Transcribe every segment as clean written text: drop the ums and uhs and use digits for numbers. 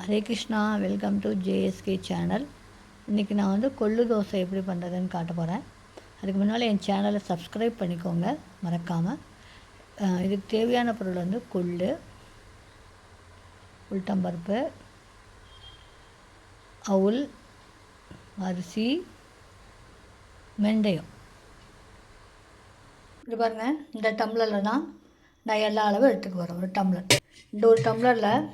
Hare Krishna, welcome to JSK channel. இன்றைக்கி நான் வந்து கொள்ளு தோசை எப்படி பண்ணுறதுன்னு காட்ட போகிறேன். அதுக்கு முன்னால் என் சேனலை சப்ஸ்கிரைப் பண்ணிக்கோங்க மறக்காமல். இதுக்கு தேவையான பொருள் வந்து கொள்ளு, உளுத்தம்பருப்பு, அவுல், அரிசி, வெந்தயம். இது பாருங்கள், இந்த டம்ளரில் தான் நான் எல்லா அளவும் எடுத்துக்க போகிறேன். ஒரு டம்ளர், இந்த ஒரு டம்ளரில்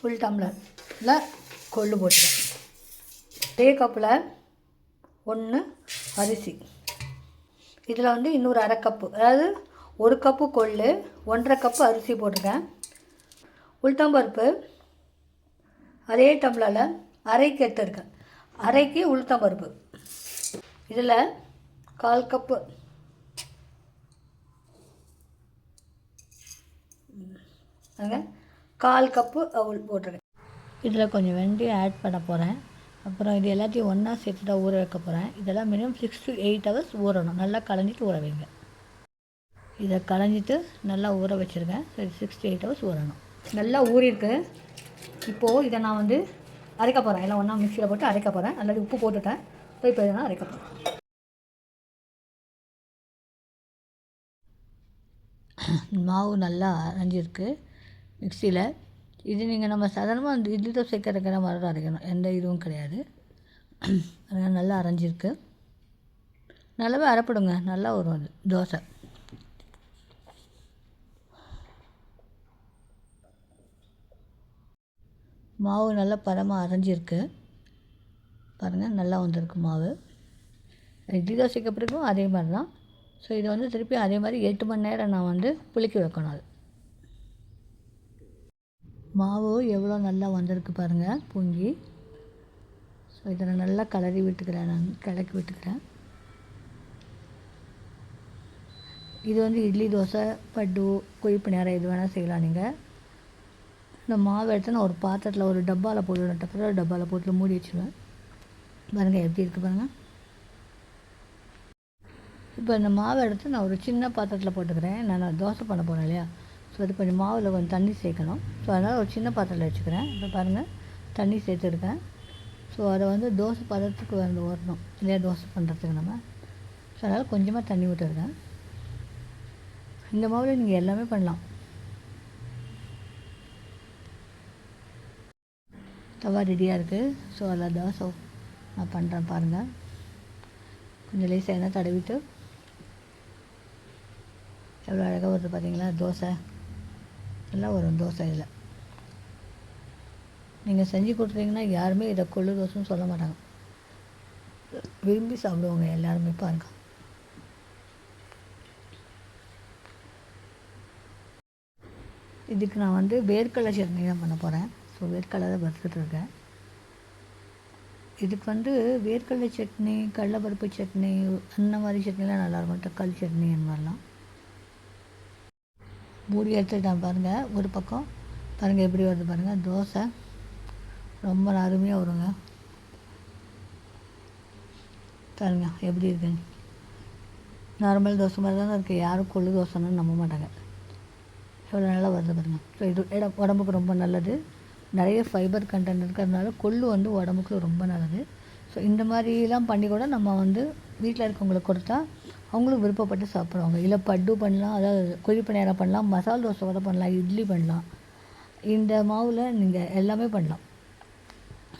ஃபுல் டம்ளரில் கொள்ளு போட்டுக்கிறேன். அதே கப்பில் 1 அரிசி. இதில் வந்து இன்னொரு அரை கப்பு, அதாவது 1 கப்பு கொள்ளு, 1.5 கப்பு அரிசி போட்டிருக்கேன். உளுத்தம்பருப்பு அதே டம்ளரில் அரைக்கு எடுத்துருக்கேன். அரைக்கு உளுத்தம்பருப்பு. இதில் 1/4 கப்பு அங்கே 1/4 கப்பு அவுல் போட்டிருக்கேன். இதில் கொஞ்சம் வெந்தயம் ஆட் பண்ண போகிறேன். அப்புறம் இது எல்லாத்தையும் ஒன்றா சேர்த்து தான் ஊற வைக்க போகிறேன். இதெல்லாம் மினிமம் 6 to 8 hours ஊறணும். நல்லா களைஞ்சிட்டு ஊற வைங்க. இதை களைஞ்சிட்டு நல்லா ஊற வச்சுருக்கேன். சரி, 6 to 8 hours ஊறணும். நல்லா ஊறிருக்கு. இப்போது இதை நான் வந்து அரைக்க போகிறேன். எல்லாம் ஒன்றா மிக்சியில் போட்டு அரைக்க போகிறேன். அல்லது உப்பு போட்டுட்டேன். இப்போ இதை நான் அரைக்க போகிறேன். மாவு நல்லா அரைஞ்சிருக்கு மிக்சியில். இது நீங்கள் நம்ம சாதாரணமாக அந்த இட்லி தோசை அரைக்கிற மாதிரி தான் அரைக்கணும். எந்த இதுவும் கிடையாது. அதனால் நல்லா அரைஞ்சிருக்கு. நல்லாவே அரைப்படுங்க, நல்லா வரும் அது தோசை. மாவு நல்லா பதமாக அரைஞ்சிருக்கு பாருங்கள், நல்லா வந்திருக்கு மாவு. இட்லி தோசைக்கு பிறகும் அதே மாதிரி தான். ஸோ இதை வந்து திருப்பி அதே மாதிரி 8 மணி நேரம் நான் வந்து புளிக்க வைக்கணும். அது மாவு எவ்வளோ நல்லா வந்திருக்கு பாருங்கள், பொங்கி. ஸோ இதை நான் நல்லா கிளறி விட்டுக்கிறேன், நான் கிளக்கி விட்டுக்கிறேன். இது வந்து இட்லி தோசை, பட்டு, குழிப்பு நேரம் எது வேணால் செய்யலாம். நீங்கள் இந்த மாவு எடுத்து நான் ஒரு பாத்திரத்தில் ஒரு டப்பாவில் போட்டுவிடுவேன். டப்பா டப்பாவில் போட்டு மூடி வச்சுருவேன். பாருங்கள் எப்படி இருக்குது பாருங்கள். இப்போ இந்த மாவை எடுத்து நான் ஒரு சின்ன பாத்திரத்தில் போட்டுக்கிறேன். நான் தோசை பண்ண போகிறேன் இல்லையா, ஸோ அது கொஞ்சம் மாவில் கொஞ்சம் தண்ணி சேர்க்கணும். ஸோ அதனால் ஒரு சின்ன பாத்திரத்தில் வச்சுக்கிறேன். இப்போ பாருங்கள், தண்ணி சேர்த்துருக்கேன். ஸோ அதை வந்து தோசை பதத்துக்கு வந்து வரணும் இல்லையா, தோசை பண்ணுறதுக்கு நம்ம. ஸோ அதனால் கொஞ்சமாக தண்ணி விட்டுருக்கேன். இந்த மாவில் நீங்கள் எல்லாமே பண்ணலாம். தவா ரெடியாக இருக்குது. ஸோ அதில் தோசை நான் பண்ணுறேன் பாருங்கள். கொஞ்சம் லேசாக எண்ணெய் தடவிட்டு எவ்வளோ அழகாக வருது பார்த்தீங்களா தோசை. நல்லா வரும் தோசை. இதில் நீங்கள் செஞ்சு கொடுத்தீங்கன்னா யாருமே இதை கொள்ளு தோசைன்னு சொல்ல மாட்டாங்க. விரும்பி சாப்பிடுவாங்க எல்லாருமே பாருங்க. இதுக்கு நான் வந்து வேர்க்கடலை சட்னி தான் பண்ண போகிறேன். ஸோ வேர்க்கடலை தான் வறுத்துட்ருக்கேன். இதுக்கு வந்து வேர்க்கடலை சட்னி, கடலைப்பருப்பு சட்னி, அந்த மாதிரி சட்னிலாம் நல்லாயிருக்கும். தக்காளி சட்னி அந்த மாதிரிலாம். மூடி எடுத்துக்கிட்டேன் பாருங்கள். ஒரு பக்கம் பாருங்கள் எப்படி வருது பாருங்கள். தோசை ரொம்ப அருமையாக வருங்க பாருங்க எப்படி இருக்குன்னு. நார்மல் தோசை மாதிரி தான் இருக்குது. யாரும் கொள்ளு தோசைன்னு நம்ப மாட்டாங்க. எவ்வளோ நல்லா வருது பாருங்கள். ஸோ இது உடம்புக்கு ரொம்ப நல்லது. நிறைய ஃபைபர் கண்டென்ட் இருக்கிறதுனால கொள்ளு வந்து உடம்புக்கு ரொம்ப நல்லது. ஸோ இந்த மாதிரிலாம் பண்ணி கூட நம்ம வந்து வீட்டில் இருக்கவங்களுக்கு கொடுத்தா அவங்களும் விருப்பப்பட்டு சாப்பிடுவாங்க. இல்லை பட்டு பண்ணலாம், அதாவது கொழிப்பு நேரம் பண்ணலாம், மசால் தோசை கூட பண்ணலாம், இட்லி பண்ணலாம். இந்த மாவில் நீங்கள் எல்லாமே பண்ணலாம்.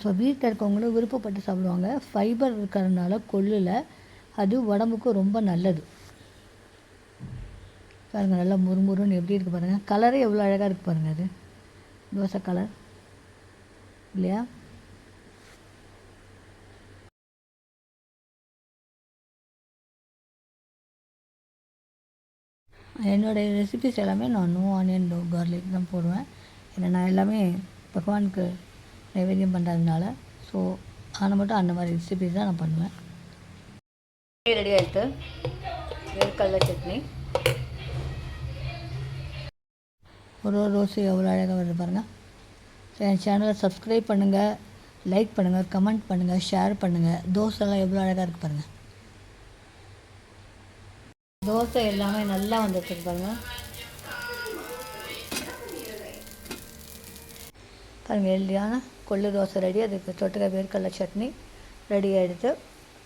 ஸோ வீட்டில் இருக்கவங்களும் விருப்பப்பட்டு சாப்பிடுவாங்க. ஃபைபர் இருக்கிறதுனால கொள்ளில் அது உடம்புக்கு ரொம்ப நல்லது. பாருங்கள் நல்லா முறுமுறுன்னு எப்படி இருக்குது பாருங்கள். கலரே எவ்வளோ அழகாக இருக்குது பாருங்கள். அது தோசை கலர் இல்லையா. என்னுடைய ரெசிபிஸ் எல்லாமே நான் நோ ஆனியன் நோ கார்லிக் தான் போடுவேன். ஏன்னா நான் எல்லாமே பகவானுக்கு நைவேத்தியம் பண்ணுறதுனால. ஸோ ஆனால் மட்டும் அந்த மாதிரி ரெசிபிஸ் தான் நான் பண்ணுவேன். ரெடி ஆகிட்டு வேர்க்கடலை சட்னி. ஒரு தோசை எவ்வளோ அழகாக வருது பாருங்கள். ஸோ என் சேனலை சப்ஸ்கிரைப் பண்ணுங்கள், லைக் பண்ணுங்கள், கமெண்ட் பண்ணுங்கள், ஷேர் பண்ணுங்கள். தோசைலாம் எவ்வளோ அழகாக இருக்குது பாருங்கள். தோசை எல்லாமே நல்லா வந்துட்டு பாருங்கள். பாருங்கள் ஹெல்தியான கொள்ளு தோசை ரெடி. அதுக்கு தொட்டுக்க வேர்க்கடலை சட்னி ரெடி ஆகிடுது.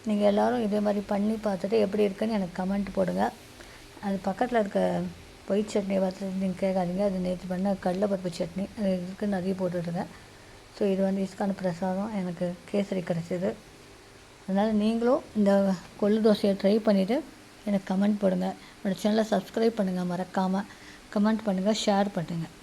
நீங்கள் எல்லோரும் இதே மாதிரி பண்ணி பார்த்துட்டு எப்படி இருக்குன்னு எனக்கு கமெண்ட் போடுங்க. அது பக்கத்தில் இருக்க ஒயிட் சட்னியை பார்த்து நீங்கள் கேட்காதீங்க. அது நேற்று பண்ண கடலைப்பருப்பு சட்னி அது இதுக்கு நிறைய போட்டுவிட்டுங்க. ஸோ இது வந்து இஸ்கான் பிரசாதம் எனக்கு கேசரி கிடச்சிது. அதனால் நீங்களும் இந்த கொள்ளு தோசையை ட்ரை பண்ணிவிட்டு எனக்கு கமெண்ட் போடுங்க. என்னோடய சேனலை சப்ஸ்கிரைப் பண்ணுங்கள், மறக்காமல் கமெண்ட் பண்ணுங்கள், ஷேர் பண்ணுங்கள்.